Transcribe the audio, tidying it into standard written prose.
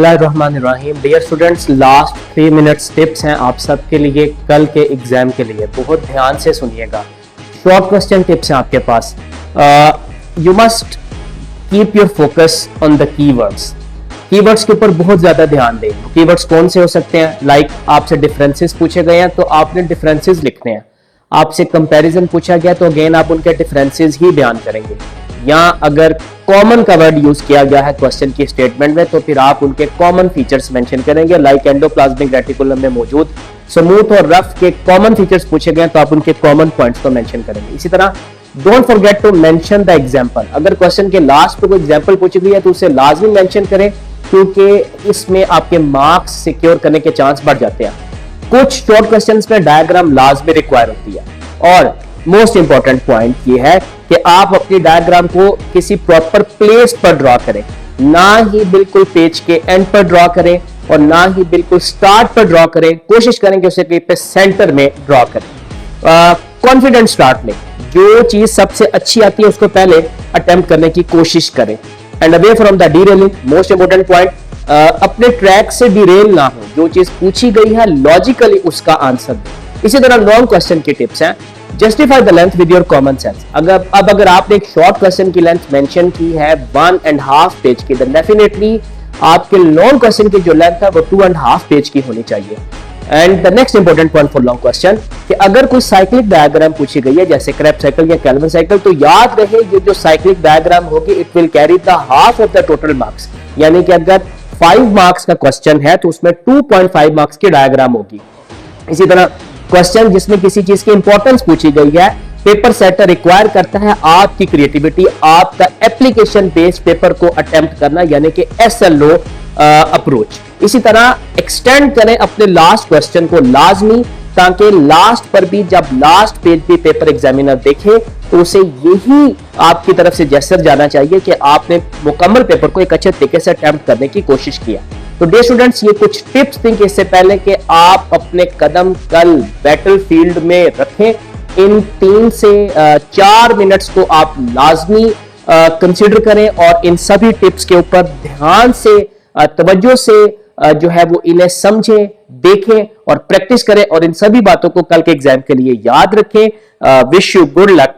बिस्मिल्लाहिर्रहमानिर्रहीम। Dear students, last 3 minutes tips हैं आप सबके लिए कल के एग्जाम के लिए। बहुत ध्यान से सुनिएगा। शॉर्ट क्वेश्चन टिप्स हैं आपके पास। You must keep your focus on the keywords. Keywords के ऊपर बहुत ज्यादा ध्यान दें। कीवर्ड्स कौन से हो सकते हैं? लाइक आपसे डिफरेंसेस पूछे गए हैं तो आपने डिफरेंसेस लिखने हैं। आपसे कंपैरिजन पूछा गया तो अगेन आप उनके डिफरेंसेस ही बयान करेंगे। या अगर कॉमन का वर्ड यूज किया गया है क्वेश्चन की स्टेटमेंट में तो फिर आप उनके कॉमन फीचर्स मेंशन करेंगे। लाइक एंडोप्लाज्मिक रेटिकुलम में मौजूद स्मूथ और रफ के कॉमन फीचर्स पूछे गए तो आप उनके कॉमन पॉइंट्स को मेंशन करेंगे। इसी तरह don't forget to mention the example. अगर क्वेश्चन के लास्ट पे कोई एग्जांपल पूछी गई है तो उसे लाजमी मेंशन करें, क्योंकि इसमें आपके मार्क्स सिक्योर करने के चांस बढ़ जाते हैं। कुछ शॉर्ट क्वेश्चंस में डायग्राम लाजमी रिक्वायर होती है। और मोस्ट इंपॉर्टेंट पॉइंट ये है कि आप अपनी डायग्राम को किसी प्रॉपर प्लेस पर ड्रॉ करें, ना ही बिल्कुल पेज के एंड पर ड्रॉ करें और ना ही बिल्कुल स्टार्ट पर ड्रॉ करें। कोशिश करें कि उसे कहीं पे सेंटर में ड्रॉ करें। कॉन्फिडेंट स्टार्ट में जो चीज सबसे अच्छी आती है उसको पहले अटेम्प्ट करने की कोशिश करें। And away from the derailing, most important point, अपने ट्रैक से डिरेल ना हो। जो चीज पूछी गई है लॉजिकली उसका आंसर दो। इसी तरह लॉन्ग क्वेश्चन की टिप्स हैं। Justify the length with your common sense. अगर आपने एक शॉर्ट क्वेश्चन की लेंथ मेंशन की है 1.5 पेज की, देन डेफिनेटली आपके लॉन्ग क्वेश्चन की जो लेंथ है वो 2.5 पेज की होनी चाहिए। And the next important point for long question कि अगर कोई साइक्लिक डायग्राम पूछी गई है जैसे क्रेब्स साइकिल या केल्विन साइकिल, तो याद रहे ये जो साइक्लिक डायग्राम होगी it will carry the half of the total marks. यानी कि अगर 5 मार्क्स का क्वेश्चन है तो उसमें 2.5 मार्क्स की डायग्राम होगी। इसी तरह क्वेश्चन जिसमें किसी चीज की इंपॉर्टेंस पूछी गई है, पेपर सेटर रिक्वायर करता है आपकी क्रिएटिविटी, आपका एप्लीकेशन बेस्ड पेपर को अटेम्प्ट करना, यानी कि SLO अप्रोच। इसी तरह एक्सटेंड करें अपने लास्ट क्वेश्चन को लाजमी, ताकि लास्ट पर भी जब लास्ट पेज भी पेपर एग्जामिनर देखे तो उसे यही आपकी तरफ से जेस्चर जाना चाहिए कि आपने मुकम्मल पेपर को एक अच्छे तरीके से अटेम्प्ट करने की कोशिश किया। तो डियर स्टूडेंट्स, ये कुछ टिप्स थी कि इससे पहले कि आप अपने कदम कल बैटलफील्ड में रखें, इन 3 से 4 मिनट्स को आप लाजमी कंसीडर करें और इन सभी टिप्स के ऊपर ध्यान से तवज्जो से जो है वो इन्हें समझें, देखें और प्रैक्टिस करें और इन सभी बातों को कल के एग्जाम के लिए याद रखें। Wish you good luck.